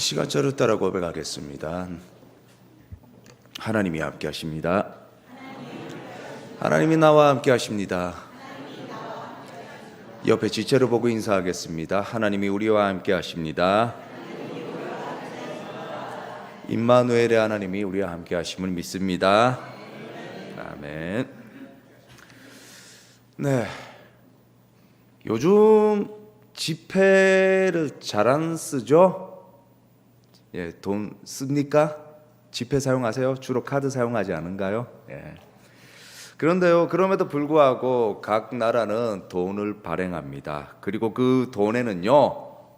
시간 저를 따라 고백하겠습니다. 하나님이 함께 하십니다. 하나님이 나와 함께 하십니다. 옆에 지체를 보고 인사하겠습니다. 하나님이 우리와 함께 하십니다. 임마누엘의 하나님이 우리와 함께 하심을 믿습니다. 아멘. 네, 요즘 지폐를 잘 안 쓰죠? 예, 돈 씁니까? 지폐 사용하세요? 주로 카드 사용하지 않은가요? 예. 그런데요, 그럼에도 불구하고 각 나라는 돈을 발행합니다. 그리고 그 돈에는요,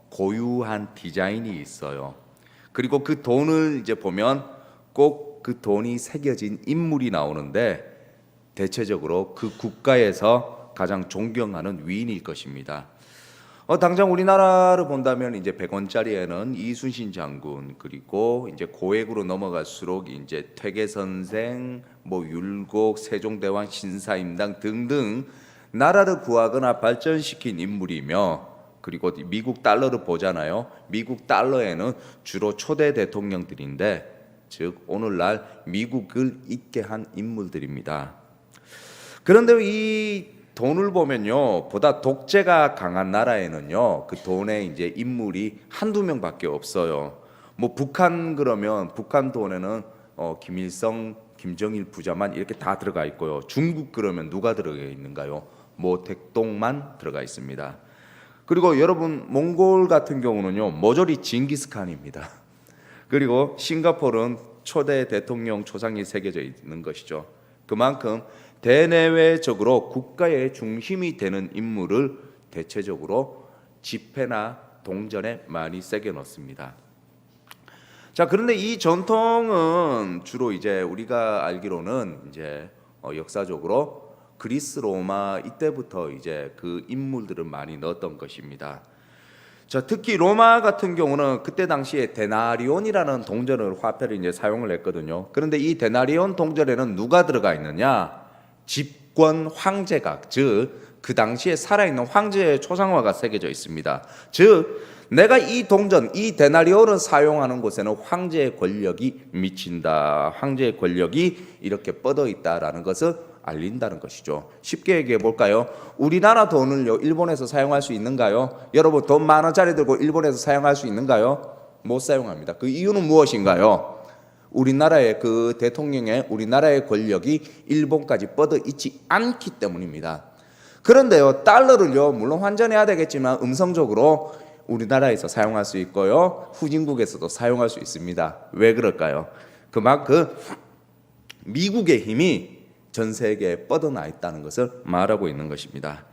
고유한 디자인이 있어요. 그리고 그 돈을 이제 보면 꼭 그 돈이 새겨진 인물이 나오는데 대체적으로 그 국가에서 가장 존경하는 위인일 것입니다. 당장 우리나라를 본다면 이제 100원짜리에는 이순신 장군, 그리고 이제 고액으로 넘어갈수록 이제 퇴계 선생, 율곡, 세종대왕, 신사임당 등등 나라를 구하거나 발전시킨 인물이며, 그리고 미국 달러를 보잖아요. 미국 달러에는 주로 초대 대통령들인데, 즉 오늘날 미국을 잇게 한 인물들입니다. 그런데 이 돈을 보면요, 보다 독재가 강한 나라에는요, 그 돈에 이제 인물이 한두 명밖에 없어요. 북한 그러면 북한 돈에는 김일성, 김정일 부자만 이렇게 다 들어가 있고요. 중국 그러면 누가 들어가 있는가요? 모택동만 들어가 있습니다. 그리고 여러분 몽골 같은 경우는요, 모조리 징기스칸입니다. 그리고 싱가포르는 초대 대통령 초상이 새겨져 있는 것이죠. 그만큼 대내외적으로 국가의 중심이 되는 인물을 대체적으로 지폐나 동전에 많이 새겨 넣습니다. 자, 그런데 이 전통은 주로 이제 우리가 알기로는 이제 역사적으로 그리스 로마 이때부터 이제 그 인물들을 많이 넣었던 것입니다. 자, 특히 로마 같은 경우는 그때 당시에 데나리온이라는 동전을 화폐를 이제 사용을 했거든요. 그런데 이 데나리온 동전에는 누가 들어가 있느냐? 집권 황제각, 즉 그 당시에 살아있는 황제의 초상화가 새겨져 있습니다. 즉 내가 이 동전, 이 데나리온을 사용하는 곳에는 황제의 권력이 미친다, 황제의 권력이 이렇게 뻗어 있다라는 것을 알린다는 것이죠. 쉽게 얘기해 볼까요? 우리나라 돈을요, 일본에서 사용할 수 있는가요? 여러분 돈 10,000원짜리 들고 일본에서 사용할 수 있는가요? 못 사용합니다. 그 이유는 무엇인가요? 우리나라의 그 대통령의, 우리나라의 권력이 일본까지 뻗어 있지 않기 때문입니다. 그런데요, 달러를요, 물론 환전해야 되겠지만 음성적으로 우리나라에서 사용할 수 있고요, 후진국에서도 사용할 수 있습니다. 왜 그럴까요? 그만큼 미국의 힘이 전 세계에 뻗어나 있다는 것을 말하고 있는 것입니다.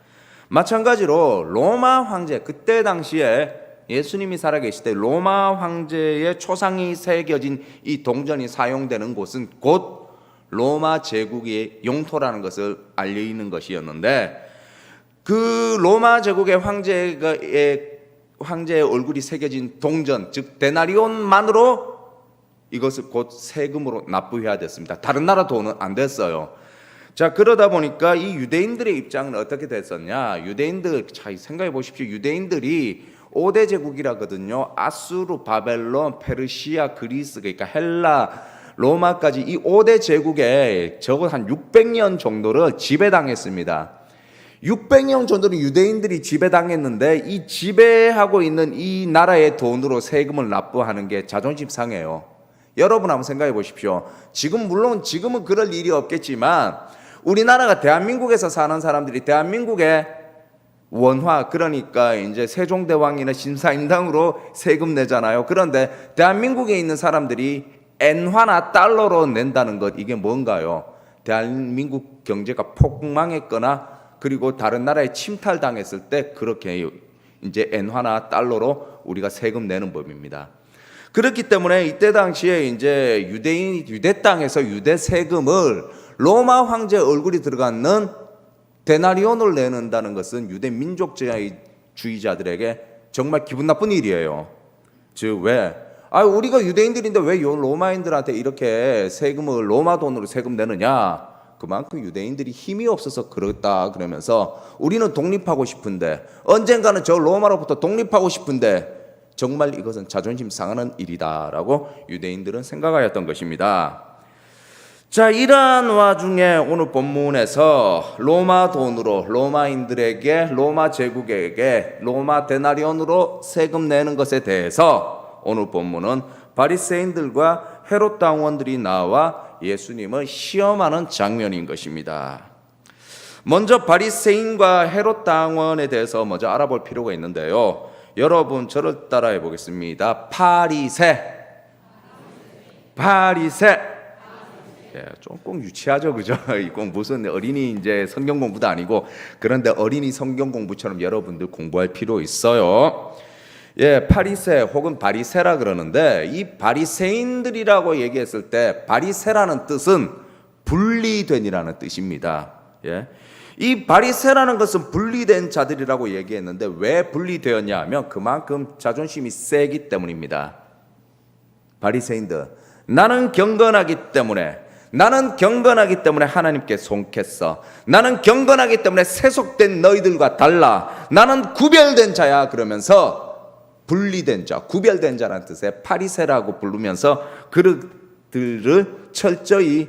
마찬가지로 로마 황제, 그때 당시에 예수님이 살아계실 때 로마 황제의 초상이 새겨진 이 동전이 사용되는 곳은 곧 로마 제국의 영토라는 것을 알려있는 것이었는데, 그 로마 제국의 황제의 얼굴이 새겨진 동전, 즉 데나리온만으로 이것을 곧 세금으로 납부해야 됐습니다. 다른 나라 돈은 안 됐어요. 자, 그러다 보니까 이 유대인들의 입장은 어떻게 됐었냐? 유대인들, 잘 생각해 보십시오. 유대인들이 5대 제국이라거든요. 아수르, 바벨론, 페르시아, 그리스, 그러니까 헬라, 로마까지 이 5대 제국에 적어도 한 600년 정도를 지배당했습니다. 600년 정도를 유대인들이 지배당했는데, 이 지배하고 있는 이 나라의 돈으로 세금을 납부하는 게 자존심 상해요. 여러분 한번 생각해 보십시오. 물론 지금은 그럴 일이 없겠지만, 우리나라가 대한민국에서 사는 사람들이 대한민국의 원화, 그러니까 이제 세종대왕이나 신사임당으로 세금 내잖아요. 그런데 대한민국에 있는 사람들이 엔화나 달러로 낸다는 것, 이게 뭔가요? 대한민국 경제가 폭망했거나 그리고 다른 나라에 침탈당했을 때 그렇게 이제 엔화나 달러로 우리가 세금 내는 법입니다. 그렇기 때문에 이때 당시에 이제 유대 땅에서 유대 세금을 로마 황제 얼굴이 들어가는 데나리온을 내는다는 것은 유대 민족주의자들에게 정말 기분 나쁜 일이에요. 즉 왜? 우리가 유대인들인데 왜 로마인들한테 이렇게 세금을 로마 돈으로 세금 내느냐? 그만큼 유대인들이 힘이 없어서 그렇다 그러면서 우리는 독립하고 싶은데, 언젠가는 저 로마로부터 독립하고 싶은데 정말 이것은 자존심 상하는 일이다라고 유대인들은 생각하였던 것입니다. 자, 이러한 와중에 오늘 본문에서 로마 돈으로 로마인들에게, 로마 제국에게 로마 데나리온으로 세금 내는 것에 대해서 오늘 본문은 바리새인들과 헤롯 당원들이 나와 예수님을 시험하는 장면인 것입니다. 먼저 바리새인과 헤롯 당원에 대해서 먼저 알아볼 필요가 있는데요. 여러분 저를 따라해 보겠습니다. 바리새. 예, 조금 유치하죠, 그죠? 꼭 무슨 어린이 이제 성경 공부도 아니고, 그런데 어린이 성경 공부처럼 여러분들 공부할 필요 있어요. 예, 바리새 혹은 바리새라 그러는데, 이 바리새인들이라고 얘기했을 때 바리새라는 뜻은 분리된이라는 뜻입니다. 예, 이 바리새라는 것은 분리된 자들이라고 얘기했는데 왜 분리되었냐 하면 그만큼 자존심이 세기 때문입니다. 바리새인들, 나는 경건하기 때문에 하나님께 속했어. 나는 경건하기 때문에 세속된 너희들과 달라. 나는 구별된 자야. 그러면서 분리된 자, 구별된 자라는 뜻의 바리새라고 부르면서 그들을 철저히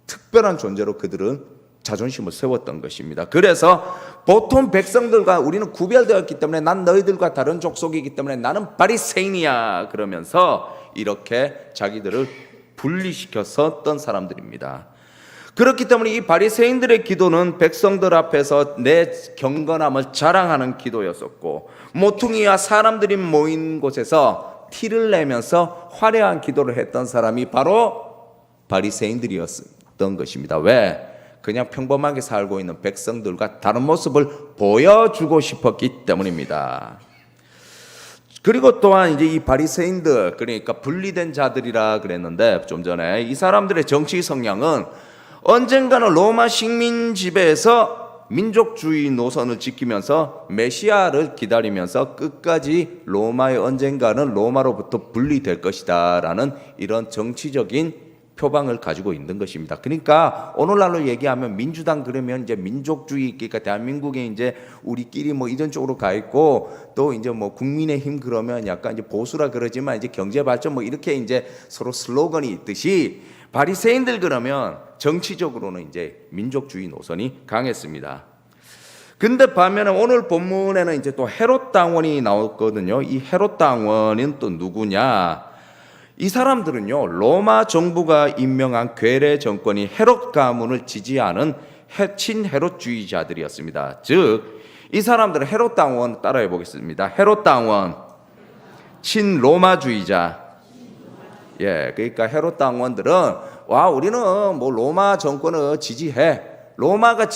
특별한 존재로 그들은 자존심을 세웠던 것입니다. 그래서 보통 백성들과 우리는 구별되었기 때문에 난 너희들과 다른 족속이기 때문에 나는 바리새인이야. 그러면서 이렇게 자기들을 분리시켰었던 사람들입니다. 그렇기 때문에 이 바리새인들의 기도는 백성들 앞에서 내 경건함을 자랑하는 기도였었고, 모퉁이와 사람들이 모인 곳에서 티를 내면서 화려한 기도를 했던 사람이 바로 바리새인들이었던 것입니다. 왜? 그냥 평범하게 살고 있는 백성들과 다른 모습을 보여주고 싶었기 때문입니다. 그리고 또한 이제 이 바리새인들, 그러니까 분리된 자들이라 그랬는데 좀 전에 이 사람들의 정치 성향은 언젠가는 로마 식민 지배에서 민족주의 노선을 지키면서 메시아를 기다리면서 끝까지 로마의 언젠가는 로마로부터 분리될 것이다 라는 이런 정치적인 표방을 가지고 있는 것입니다. 그러니까 오늘날로 얘기하면 민주당 그러면 이제 민족주의, 그러니까 대한민국에 이제 우리끼리 뭐 이런 쪽으로 가 있고, 또 이제 뭐 국민의힘 그러면 약간 이제 보수라 그러지만 이제 경제 발전 뭐 이렇게 이제 서로 슬로건이 있듯이 바리새인들 그러면 정치적으로는 이제 민족주의 노선이 강했습니다. 근데 반면에 오늘 본문에는 이제 또 헤롯 당원이 나왔거든요. 이 헤롯 당원은 또 누구냐? 이 사람들은요, 로마 정부가 임명한 괴뢰 정권이 헤롯 가문을 지지하는 친헤롯주의자들이었습니다. 즉, 이 사람들은 헤롯 당원 따라해 보겠습니다. 헤롯 당원, 친로마주의자. 예, 그러니까 헤롯 당원들은 우리는 뭐 로마 정권을 지지해. 로마가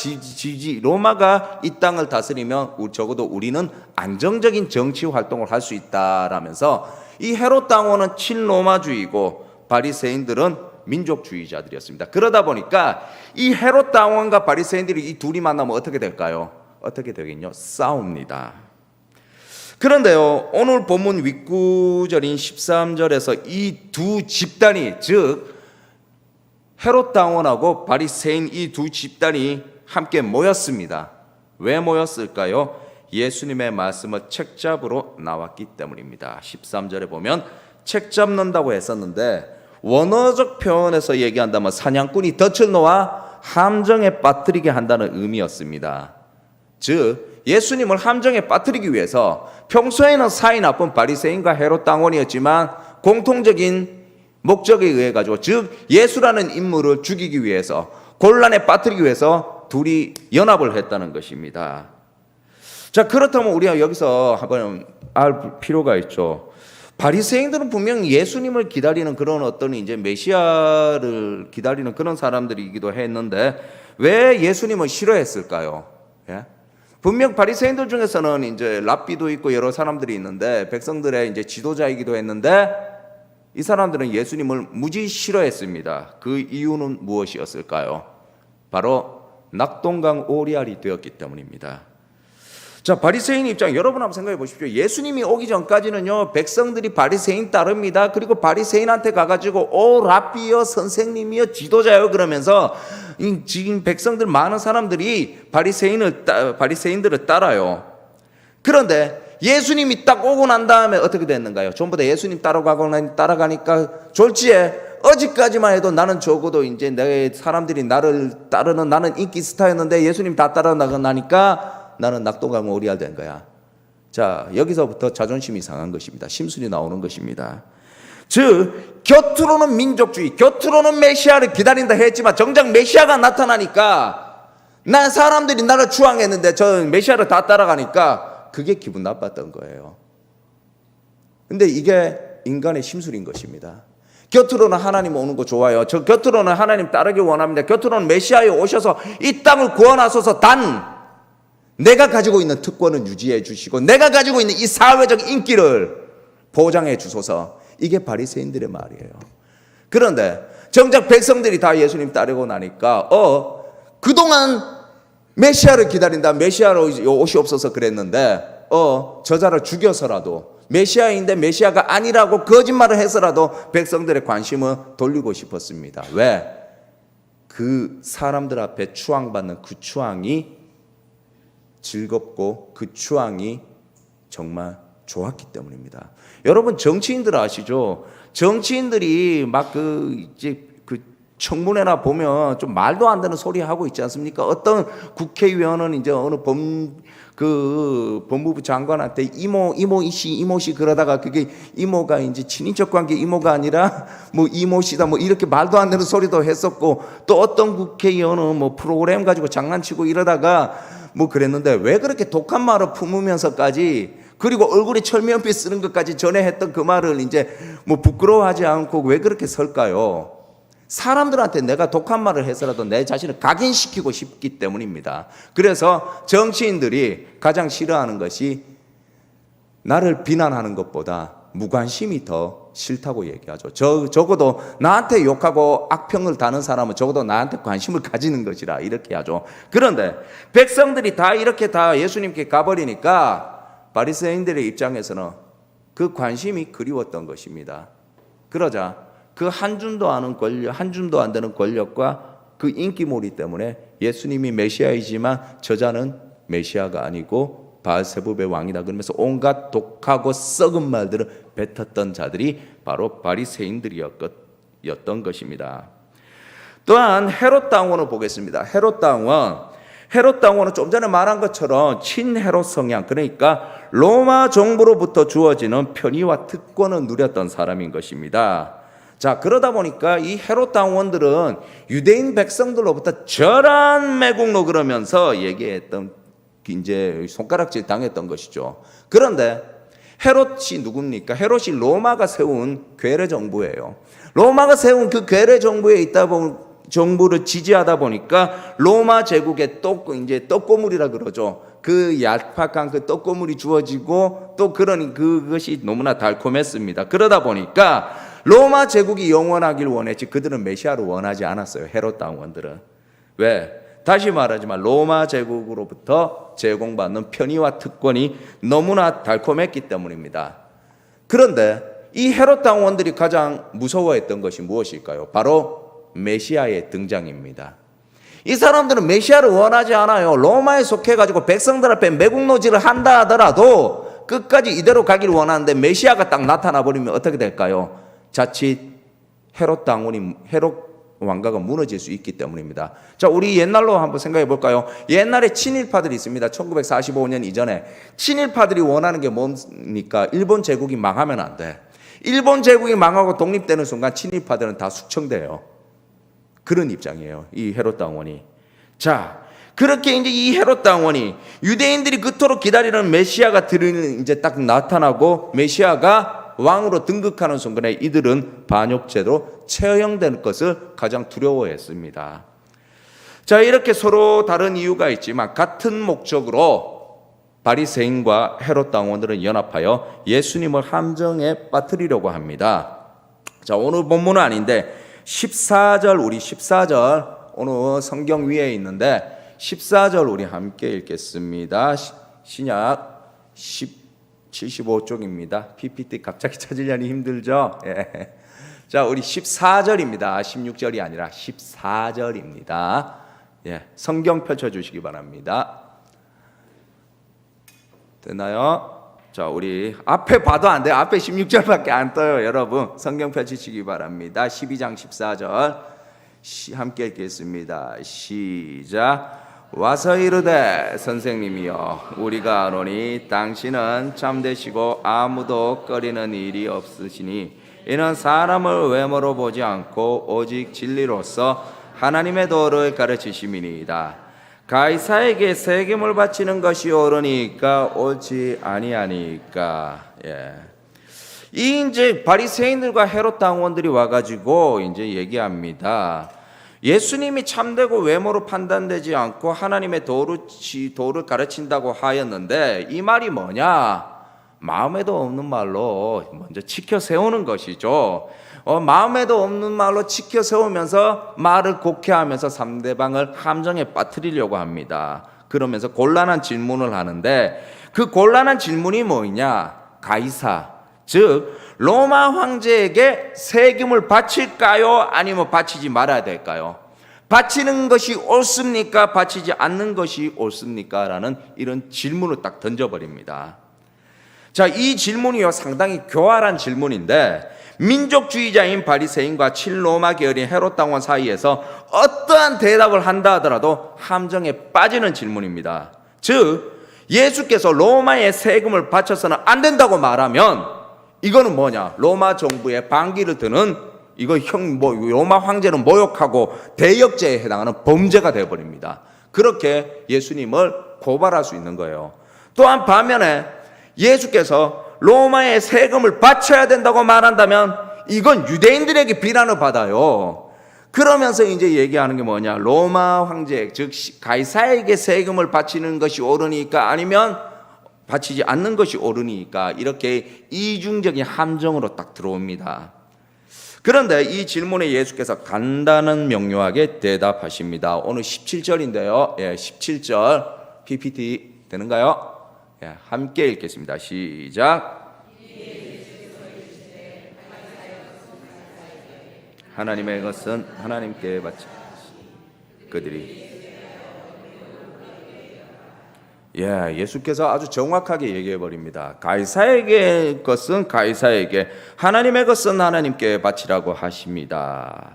이 땅을 다스리면 적어도 우리는 안정적인 정치 활동을 할 수 있다라면서 이 헤롯 당원은 친로마주의고 바리새인들은 민족주의자들이었습니다. 그러다 보니까 이 헤롯 당원과 바리새인들이 이 둘이 만나면 어떻게 될까요? 어떻게 되겠냐? 싸웁니다. 그런데요, 오늘 본문 윗구절인 13절에서 이 두 집단이, 즉 헤롯 당원하고 바리새인 이 두 집단이 함께 모였습니다. 왜 모였을까요? 예수님의 말씀을 책잡으러 나왔기 때문입니다. 13절에 보면 책 잡는다고 했었는데 원어적 표현에서 얘기한다면 사냥꾼이 덫을 놓아 함정에 빠뜨리게 한다는 의미였습니다. 즉 예수님을 함정에 빠뜨리기 위해서 평소에는 사이 나쁜 바리새인과 헤롯 당원이었지만 공통적인 목적에 의해 가지고, 즉 예수라는 인물을 죽이기 위해서, 곤란에 빠뜨리기 위해서 둘이 연합을 했다는 것입니다. 자, 그렇다면 우리가 여기서 한번 알 필요가 있죠. 바리새인들은 분명 예수님을 기다리는 그런 어떤 이제 메시아를 기다리는 그런 사람들이기도 했는데 왜 예수님을 싫어했을까요? 예? 분명 바리새인들 중에서는 이제 랍비도 있고 여러 사람들이 있는데 백성들의 이제 지도자이기도 했는데 이 사람들은 예수님을 무지 싫어했습니다. 그 이유는 무엇이었을까요? 바로 낙동강 오리알이 되었기 때문입니다. 자, 바리새인 입장 여러분 한번 생각해 보십시오. 예수님이 오기 전까지는요, 백성들이 바리새인 따릅니다. 그리고 바리새인한테 가가지고 랍비여, 선생님이여, 지도자요 그러면서 지금 백성들 많은 사람들이 바리새인들을 따라요. 그런데 예수님이 딱 오고 난 다음에 어떻게 됐는가요? 전부 다 예수님 따라가니까 졸지에 어제까지만 해도 나는 적어도 이제 내 사람들이 나를 따르는 나는 인기 스타였는데 예수님 다 따라나가니까 나는 낙동강 오리알 된 거야. 자, 여기서부터 자존심이 상한 것입니다. 심술이 나오는 것입니다. 즉 겉으로는 민족주의, 겉으로는 메시아를 기다린다 했지만 정작 메시아가 나타나니까 난 사람들이 나를 추앙했는데 저 메시아를 다 따라가니까 그게 기분 나빴던 거예요. 근데 이게 인간의 심술인 것입니다. 겉으로는 하나님 오는 거 좋아요. 저 겉으로는 하나님 따르기 원합니다. 겉으로는 메시아에 오셔서 이 땅을 구원하소서. 단 내가 가지고 있는 특권은 유지해 주시고 내가 가지고 있는 이 사회적 인기를 보장해 주소서. 이게 바리새인들의 말이에요. 그런데 정작 백성들이 다 예수님 따르고 나니까 그동안 메시아를 기다린다, 메시아로 오시옵소서 그랬는데 저자를 죽여서라도 메시아인데 메시아가 아니라고 거짓말을 해서라도 백성들의 관심을 돌리고 싶었습니다. 왜? 그 사람들 앞에 추앙받는 그 추앙이 즐겁고 그 추앙이 정말 좋았기 때문입니다. 여러분 정치인들 아시죠? 정치인들이 막 그 청문회나 보면 좀 말도 안 되는 소리 하고 있지 않습니까? 어떤 국회의원은 이제 어느 법무부 장관한테 이모씨 그러다가 그게 이모가 이제 친인척 관계 이모가 아니라 뭐 이모씨다 뭐 이렇게 말도 안 되는 소리도 했었고, 또 어떤 국회의원은 뭐 프로그램 가지고 장난치고 이러다가 뭐 그랬는데 왜 그렇게 독한 말을 품으면서까지, 그리고 얼굴에 철면피 쓰는 것까지 전에 했던 그 말을 이제 뭐 부끄러워하지 않고 왜 그렇게 설까요? 사람들한테 내가 독한 말을 해서라도 내 자신을 각인시키고 싶기 때문입니다. 그래서 정치인들이 가장 싫어하는 것이 나를 비난하는 것보다 무관심이 더 싫다고 얘기하죠. 적어도 나한테 욕하고 악평을 다는 사람은 적어도 나한테 관심을 가지는 것이라 이렇게 하죠. 그런데 백성들이 다 이렇게 다 예수님께 가버리니까 바리새인들의 입장에서는 그 관심이 그리웠던 것입니다. 그러자 그 한 줌도 안 되는 권력과 그 인기몰이 때문에 예수님이 메시아이지만 저자는 메시아가 아니고 바알세불의 왕이다 그러면서 온갖 독하고 썩은 말들을 뱉었던 자들이 바로 바리새인들이었던 것입니다. 또한 헤롯 당원을 보겠습니다. 헤롯 당원은 좀 전에 말한 것처럼 친헤롯 성향, 그러니까 로마 정부로부터 주어지는 편의와 특권을 누렸던 사람인 것입니다. 자, 그러다 보니까 이 헤롯 당원들은 유대인 백성들로부터 절한 매국노 그러면서 얘기했던, 이제 손가락질 당했던 것이죠. 그런데 헤롯이 누굽니까? 헤롯이 로마가 세운 괴뢰 정부예요. 로마가 세운 그 괴뢰 정부에 있다 보면 정부를 지지하다 보니까 로마 제국의 이제 떡고물이라 그러죠. 그 얄팍한 그 떡고물이 주어지고 또 그러니 그것이 너무나 달콤했습니다. 그러다 보니까 로마 제국이 영원하길 원했지 그들은 메시아를 원하지 않았어요. 헤롯 당원들은. 왜? 다시 말하지만 로마 제국으로부터 제공받는 편의와 특권이 너무나 달콤했기 때문입니다. 그런데 이 헤롯 당원들이 가장 무서워했던 것이 무엇일까요? 바로 메시아의 등장입니다. 이 사람들은 메시아를 원하지 않아요. 로마에 속해가지고 백성들 앞에 매국노지를 한다 하더라도 끝까지 이대로 가기를 원하는데 메시아가 딱 나타나 버리면 어떻게 될까요? 자칫 헤롯 왕가가 무너질 수 있기 때문입니다. 자, 우리 옛날로 한번 생각해 볼까요? 옛날에 친일파들이 있습니다. 1945년 이전에 친일파들이 원하는 게 뭡니까? 일본 제국이 망하면 안 돼. 일본 제국이 망하고 독립되는 순간 친일파들은 다 숙청돼요. 그런 입장이에요, 이 헤롯 당원이. 자, 그렇게 이제 이 헤롯 당원이 유대인들이 그토록 기다리는 메시아가 이제 딱 나타나고 메시아가 왕으로 등극하는 순간에 이들은 반역죄로 처형될 것을 가장 두려워했습니다. 자, 이렇게 서로 다른 이유가 있지만 같은 목적으로 바리새인과 헤롯 당원들은 연합하여 예수님을 함정에 빠뜨리려고 합니다. 자, 오늘 본문은 아닌데 14절, 우리 14절 오늘 성경 위에 있는데 14절 우리 함께 읽겠습니다. 신약 75쪽입니다. PPT 갑자기 찾으려니 힘들죠? 예. 자, 우리 14절입니다. 16절이 아니라 14절입니다. 예. 성경 펼쳐주시기 바랍니다. 되나요? 자, 우리 앞에 봐도 안 돼요. 앞에 16절밖에 안 떠요. 여러분 성경 펼치시기 바랍니다. 12장 14절 함께 읽겠습니다. 시작. 와서 이르되 선생님이여 우리가 아노니 당신은 참되시고 아무도 꺼리는 일이 없으시니 이는 사람을 외모로 보지 않고 오직 진리로서 하나님의 도를 가르치심이니이다. 가이사에게 세금을 바치는 것이 옳으니까 옳지 아니하니까. 이 이제 바리새인들과 헤롯 당원들이 와가지고 이제 얘기합니다. 예수님이 참되고 외모로 판단되지 않고 하나님의 도를 가르친다고 하였는데 이 말이 뭐냐? 마음에도 없는 말로 먼저 치켜 세우는 것이죠. 마음에도 없는 말로 치켜 세우면서 말을 곡해하면서 상대방을 함정에 빠뜨리려고 합니다. 그러면서 곤란한 질문을 하는데 그 곤란한 질문이 뭐냐? 가이사, 즉 로마 황제에게 세금을 바칠까요? 아니면 바치지 말아야 될까요? 바치는 것이 옳습니까? 바치지 않는 것이 옳습니까? 라는 이런 질문을 딱 던져버립니다. 자, 이 질문이요 상당히 교활한 질문인데 민족주의자인 바리새인과 친로마 계열인 헤롯 당원 사이에서 어떠한 대답을 한다 하더라도 함정에 빠지는 질문입니다. 즉 예수께서 로마의 세금을 바쳐서는 안 된다고 말하면 이거는 뭐냐? 로마 정부의 반기를 드는 이거 로마 황제를 모욕하고 대역죄에 해당하는 범죄가 되어버립니다. 그렇게 예수님을 고발할 수 있는 거예요. 또한 반면에 예수께서 로마의 세금을 바쳐야 된다고 말한다면 이건 유대인들에게 비난을 받아요. 그러면서 이제 얘기하는 게 뭐냐? 로마 황제 즉 가이사에게 세금을 바치는 것이 옳으니까 아니면 바치지 않는 것이 옳으니까 이렇게 이중적인 함정으로 딱 들어옵니다. 그런데 이 질문에 예수께서 간단한 명료하게 대답하십니다. 오늘 17절인데요. 17절 PPT 되는가요? 함께 읽겠습니다. 시작. 하나님의 것은 하나님께 바치 그들이 예수께서 아주 정확하게 얘기해 버립니다. 가이사에게 것은 가이사에게, 하나님의 것은 하나님께 바치라고 하십니다.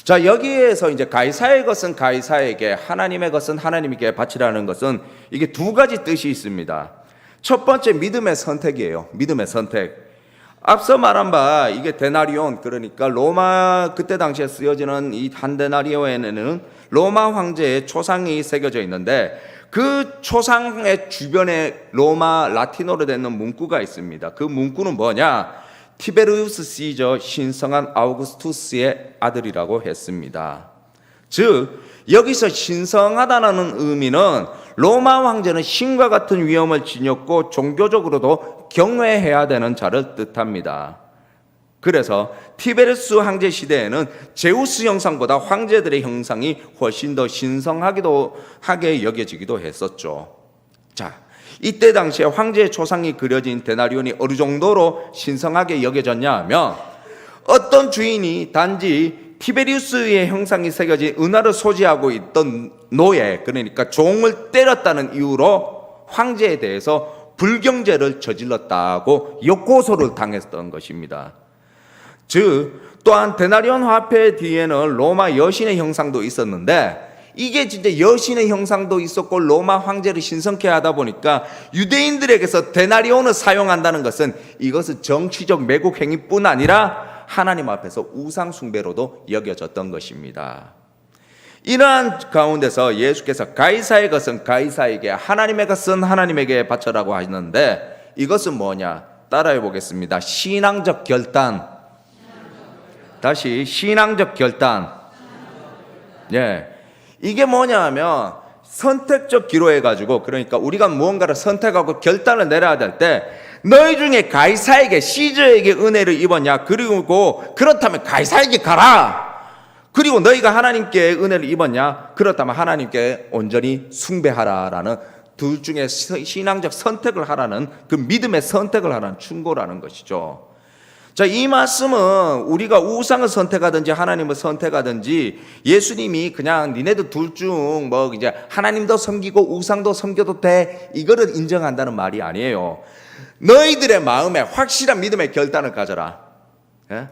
자, 여기에서 이제 가이사의 것은 가이사에게, 하나님의 것은 하나님께 바치라는 것은 이게 두 가지 뜻이 있습니다. 첫 번째 믿음의 선택이에요. 믿음의 선택. 앞서 말한 바 이게 데나리온, 그러니까 로마 그때 당시에 쓰여지는 이 한 데나리온에는 로마 황제의 초상이 새겨져 있는데 그 초상의 주변에 로마 라틴어로 되는 문구가 있습니다. 그 문구는 뭐냐? 티베리우스 시저 신성한 아우구스투스의 아들이라고 했습니다. 즉 여기서 신성하다는 의미는 로마 황제는 신과 같은 위엄을 지녔고 종교적으로도 경외해야 되는 자를 뜻합니다. 그래서 티베리우스 황제 시대에는 제우스 형상보다 황제들의 형상이 훨씬 더 신성하기도 하게 여겨지기도 했었죠. 자, 이때 당시에 황제의 초상이 그려진 데나리온이 어느 정도로 신성하게 여겨졌냐 하면 어떤 주인이 단지 티베리우스의 형상이 새겨진 은화를 소지하고 있던 노예, 그러니까 종을 때렸다는 이유로 황제에 대해서 불경죄를 저질렀다고 역고소를 당했던 것입니다. 즉 또한 데나리온 화폐 뒤에는 로마 여신의 형상도 있었는데 이게 진짜 여신의 형상도 있었고 로마 황제를 신성케 하다 보니까 유대인들에게서 데나리온을 사용한다는 것은 이것은 정치적 매국 행위뿐 아니라 하나님 앞에서 우상 숭배로도 여겨졌던 것입니다. 이러한 가운데서 예수께서 가이사의 것은 가이사에게, 하나님의 것은 하나님에게 바쳐라고 하시는데 이것은 뭐냐? 따라해 보겠습니다. 신앙적 결단. 다시 신앙적 결단. 이게 뭐냐 하면 선택적 기로해가지고, 그러니까 우리가 무언가를 선택하고 결단을 내려야 될 때 너희 중에 가이사에게, 시저에게 은혜를 입었냐? 그리고 그렇다면 가이사에게 가라. 그리고 너희가 하나님께 은혜를 입었냐? 그렇다면 하나님께 온전히 숭배하라라는 둘 중에 신앙적 선택을 하라는, 그 믿음의 선택을 하라는 충고라는 것이죠. 자, 이 말씀은 우리가 우상을 선택하든지 하나님을 선택하든지 예수님이 그냥 니네들 둘 중 뭐 이제 하나님도 섬기고 우상도 섬겨도 돼, 이거를 인정한다는 말이 아니에요. 너희들의 마음에 확실한 믿음의 결단을 가져라. 예?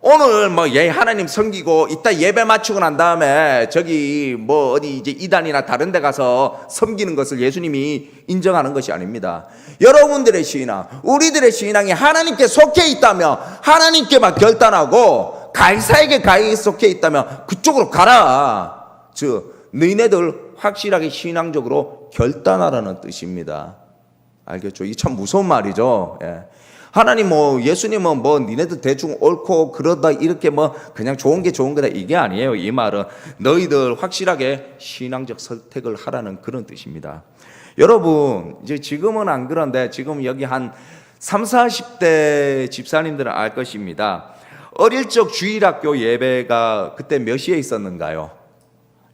오늘 하나님 섬기고 이따 예배 마치고 난 다음에 저기 어디 이제 이단이나 다른 데 가서 섬기는 것을 예수님이 인정하는 것이 아닙니다. 여러분들의 신앙, 우리들의 신앙이 하나님께 속해 있다면 하나님께만 결단하고, 가이사에게 속해 있다면 그쪽으로 가라. 즉 너희네들 확실하게 신앙적으로 결단하라는 뜻입니다. 알겠죠? 이게 참 무서운 말이죠. 예. 하나님 예수님은 니네들 대충 옳고 그러다 이렇게 그냥 좋은 게 좋은 거다 이게 아니에요. 이 말은 너희들 확실하게 신앙적 선택을 하라는 그런 뜻입니다. 여러분 이제 지금은 안 그런데 지금 여기 한 30, 40대 집사님들은 알 것입니다. 어릴 적 주일학교 예배가 그때 몇 시에 있었는가요?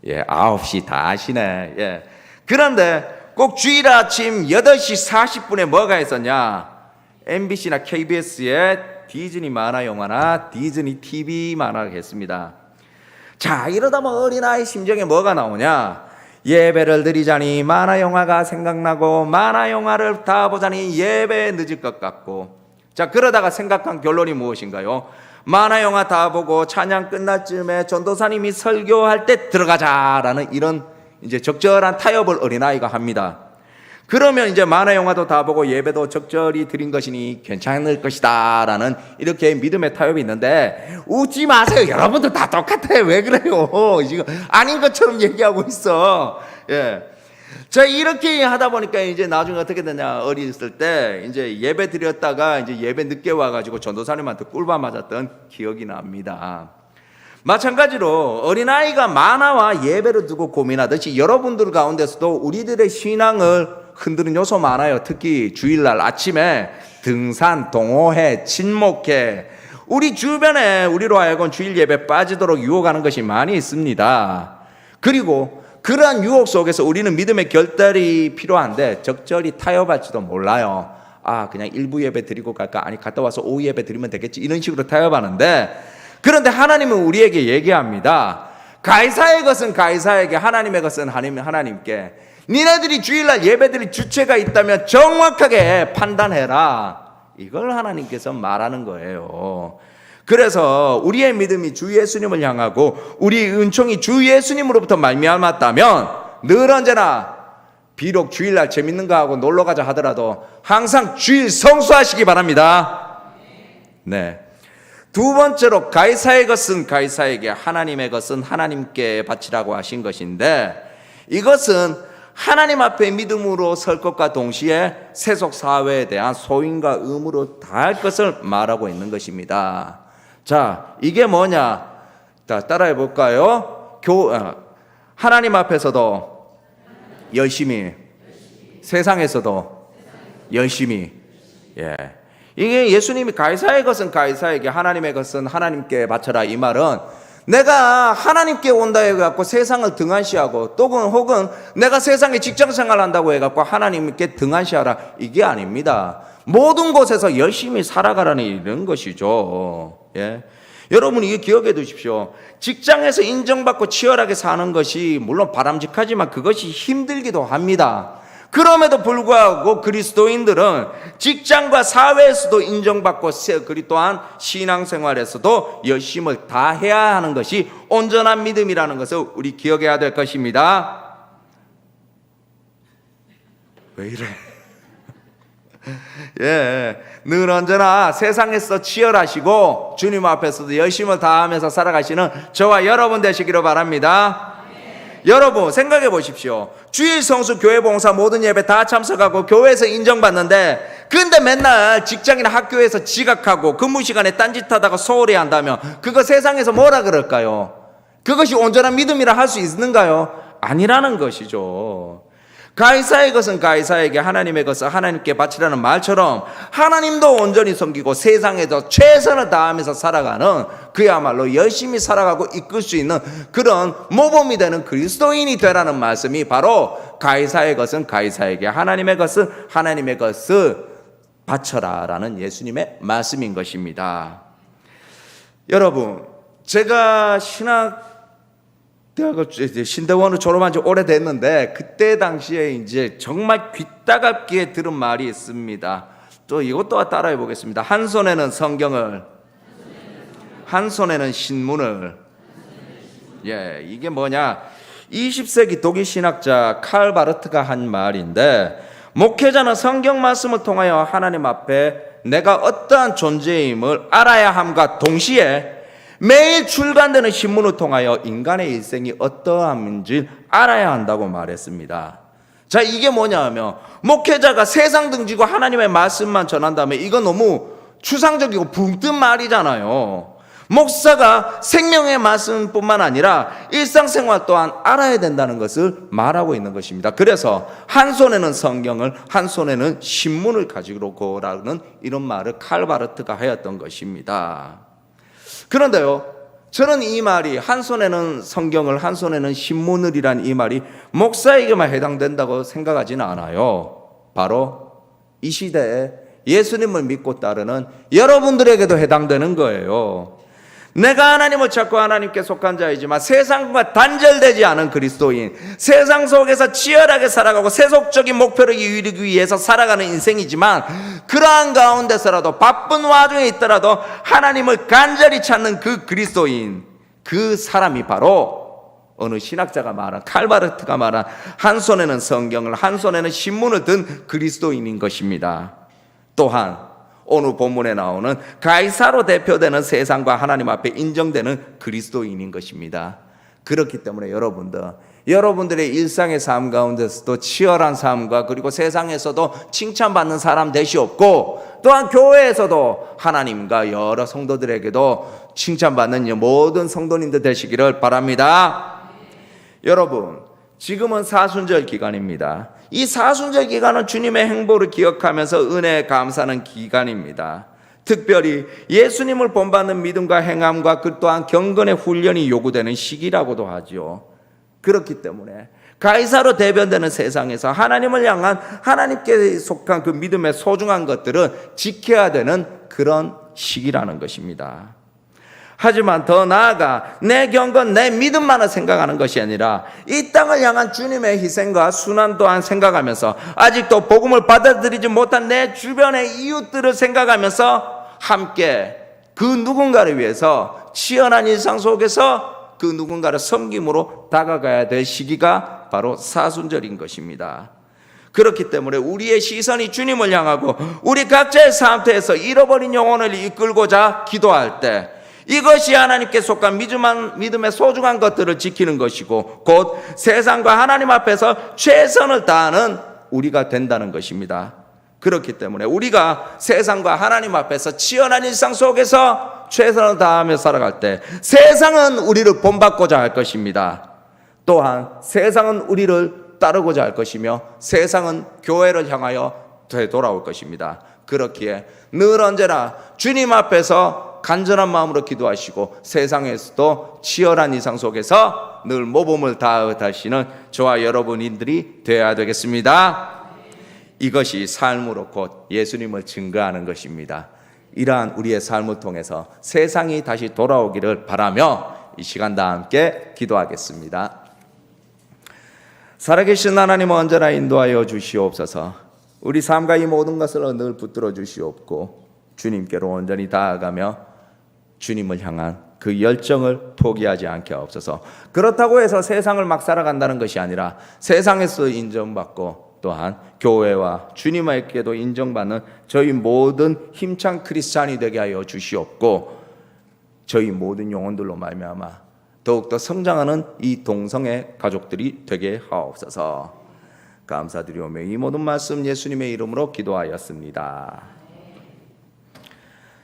예, 9시 다 아시네. 예. 그런데 꼭 주일 아침 8시 40분에 뭐가 있었냐? MBC나 KBS의 디즈니 만화 영화나 디즈니 TV 만화가 했습니다. 자, 이러다 어린아이 심정에 뭐가 나오냐? 예배를 드리자니 만화 영화가 생각나고 만화 영화를 다 보자니 예배 늦을 것 같고. 자, 그러다가 생각한 결론이 무엇인가요? 만화 영화 다 보고 찬양 끝날 쯤에 전도사님이 설교할 때 들어가자라는 이런 이제 적절한 타협을 어린아이가 합니다. 그러면 이제 만화 영화도 다 보고 예배도 적절히 드린 것이니 괜찮을 것이다 라는 이렇게 믿음의 타협이 있는데, 웃지 마세요. 여러분들 다 똑같아요. 왜 그래요? 지금 아닌 것처럼 얘기하고 있어. 예. 자, 이렇게 하다 보니까 이제 나중에 어떻게 되냐? 어렸을 때 이제 예배 드렸다가 이제 예배 늦게 와가지고 전도사님한테 꿀밤 맞았던 기억이 납니다. 마찬가지로 어린아이가 만화와 예배를 두고 고민하듯이 여러분들 가운데서도 우리들의 신앙을 흔드는 요소 많아요. 특히 주일날 아침에 등산, 동호회, 친목회, 우리 주변에 우리로 하여금 주일 예배 빠지도록 유혹하는 것이 많이 있습니다. 그리고 그러한 유혹 속에서 우리는 믿음의 결단이 필요한데 적절히 타협할지도 몰라요. 그냥 일부 예배 드리고 갈까? 아니 갔다 와서 오후 예배 드리면 되겠지. 이런 식으로 타협하는데, 그런데 하나님은 우리에게 얘기합니다. 가이사의 것은 가이사에게, 하나님의 것은 하나님께. 니네들이 주일날 예배드릴 주체가 있다면 정확하게 판단해라. 이걸 하나님께서 말하는 거예요. 그래서 우리의 믿음이 주 예수님을 향하고 우리 은총이 주 예수님으로부터 말미암았다면 늘 언제나 비록 주일날 재밌는 거 하고 놀러 가자 하더라도 항상 주일 성수하시기 바랍니다. 네. 두 번째로 가이사의 것은 가이사에게, 하나님의 것은 하나님께 바치라고 하신 것인데, 이것은 하나님 앞에 믿음으로 설 것과 동시에 세속 사회에 대한 소임과 의무로 다할 것을 말하고 있는 것입니다. 자, 이게 뭐냐? 자, 따라해 볼까요? 하나님 앞에서도 열심히, 세상에서도 열심히. 예. 이게 예수님이 가이사의 것은 가이사에게, 하나님의 것은 하나님께 바쳐라, 이 말은 내가 하나님께 온다 해갖고 세상을 등한시하고, 혹은 내가 세상에 직장생활 한다고 해갖고 하나님께 등한시하라, 이게 아닙니다. 모든 곳에서 열심히 살아가라는 이런 것이죠. 예. 여러분 이게 기억해 두십시오. 직장에서 인정받고 치열하게 사는 것이 물론 바람직하지만 그것이 힘들기도 합니다. 그럼에도 불구하고 그리스도인들은 직장과 사회에서도 인정받고, 그리 또한 신앙생활에서도 열심을 다해야 하는 것이 온전한 믿음이라는 것을 우리 기억해야 될 것입니다. 왜 이래? 예, 늘 언제나 세상에서 치열하시고 주님 앞에서도 열심을 다하면서 살아가시는 저와 여러분 되시기를 바랍니다. 여러분 생각해 보십시오. 주일 성수, 교회 봉사, 모든 예배 다 참석하고 교회에서 인정받는데, 근데 맨날 직장이나 학교에서 지각하고 근무 시간에 딴짓하다가 소홀히 한다면 그거 세상에서 뭐라 그럴까요? 그것이 온전한 믿음이라 할 수 있는가요? 아니라는 것이죠. 가이사의 것은 가이사에게, 하나님의 것은 하나님께 바치라는 말처럼 하나님도 온전히 섬기고 세상에서 최선을 다하면서 살아가는, 그야말로 열심히 살아가고 이끌 수 있는 그런 모범이 되는 그리스도인이 되라는 말씀이 바로 가이사의 것은 가이사에게, 하나님의 것은 하나님의 것을 바쳐라라는 예수님의 말씀인 것입니다. 여러분, 제가 신대원을 졸업한 지 오래됐는데 그때 당시에 이제 정말 귀따갑게 들은 말이 있습니다. 또 이것도 따라해 보겠습니다. 한 손에는 성경을, 한 손에는 신문을. 예, 이게 뭐냐? 20세기 독일 신학자 칼 바르트가 한 말인데, 목회자는 성경 말씀을 통하여 하나님 앞에 내가 어떠한 존재임을 알아야 함과 동시에 매일 출간되는 신문을 통하여 인간의 일생이 어떠함인지 알아야 한다고 말했습니다. 자, 이게 뭐냐 하면, 목회자가 세상 등지고 하나님의 말씀만 전한다면 이건 너무 추상적이고 붕 뜬 말이잖아요. 목사가 생명의 말씀뿐만 아니라 일상생활 또한 알아야 된다는 것을 말하고 있는 것입니다. 그래서 한 손에는 성경을, 한 손에는 신문을 가지고 오라는 이런 말을 칼 바르트가 하였던 것입니다. 그런데요, 저는 이 말이 한 손에는 성경을, 한 손에는 신문을이란 이 말이 목사에게만 해당된다고 생각하지는 않아요. 바로 이 시대에 예수님을 믿고 따르는 여러분들에게도 해당되는 거예요. 내가 하나님을 찾고 하나님께 속한 자이지만 세상과 단절되지 않은 그리스도인, 세상 속에서 치열하게 살아가고 세속적인 목표를 이루기 위해서 살아가는 인생이지만, 그러한 가운데서라도 바쁜 와중에 있더라도 하나님을 간절히 찾는 그 그리스도인, 그 사람이 바로 어느 신학자가 말한, 칼 바르트가 말한 한 손에는 성경을, 한 손에는 신문을 든 그리스도인인 것입니다. 또한 오늘 본문에 나오는 가이사로 대표되는 세상과 하나님 앞에 인정되는 그리스도인인 것입니다. 그렇기 때문에 여러분들의 일상의 삶 가운데서도 치열한 삶과 그리고 세상에서도 칭찬받는 사람 되시옵고, 또한 교회에서도 하나님과 여러 성도들에게도 칭찬받는 모든 성도님들 되시기를 바랍니다. 여러분, 지금은 사순절 기간입니다. 이 사순절 기간은 주님의 행보를 기억하면서 은혜에 감사하는 기간입니다. 특별히 예수님을 본받는 믿음과 행함과 그 또한 경건의 훈련이 요구되는 시기라고도 하죠. 그렇기 때문에 가이사로 대변되는 세상에서 하나님을 향한, 하나님께 속한 그 믿음의 소중한 것들은 지켜야 되는 그런 시기라는 것입니다. 하지만 더 나아가 내 경건, 내 믿음만을 생각하는 것이 아니라 이 땅을 향한 주님의 희생과 순환 또한 생각하면서, 아직도 복음을 받아들이지 못한 내 주변의 이웃들을 생각하면서 함께 그 누군가를 위해서 치열한 일상 속에서 그 누군가를 섬김으로 다가가야 될 시기가 바로 사순절인 것입니다. 그렇기 때문에 우리의 시선이 주님을 향하고 우리 각자의 상태에서 잃어버린 영혼을 이끌고자 기도할 때, 이것이 하나님께 속한 믿음의 소중한 것들을 지키는 것이고, 곧 세상과 하나님 앞에서 최선을 다하는 우리가 된다는 것입니다. 그렇기 때문에 우리가 세상과 하나님 앞에서 치열한 일상 속에서 최선을 다하며 살아갈 때 세상은 우리를 본받고자 할 것입니다. 또한 세상은 우리를 따르고자 할 것이며 세상은 교회를 향하여 되돌아올 것입니다. 그렇기에 늘 언제나 주님 앞에서 간절한 마음으로 기도하시고 세상에서도 치열한 이상 속에서 늘 모범을 다하시는 저와 여러분들이 되어야 되겠습니다. 이것이 삶으로 곧 예수님을 증거하는 것입니다. 이러한 우리의 삶을 통해서 세상이 다시 돌아오기를 바라며 이 시간 다 함께 기도하겠습니다. 살아계신 하나님, 언제나 인도하여 주시옵소서. 우리 삶과 이 모든 것을 늘 붙들어 주시옵고 주님께로 온전히 다가가며 주님을 향한 그 열정을 포기하지 않게 하옵소서. 그렇다고 해서 세상을 막 살아간다는 것이 아니라 세상에서 인정받고 또한 교회와 주님에게도 인정받는 저희 모든 힘찬 크리스찬이 되게 하여 주시옵고, 저희 모든 영혼들로 말미암아 더욱더 성장하는 이 동성애 가족들이 되게 하옵소서. 감사드리오며 이 모든 말씀 예수님의 이름으로 기도하였습니다.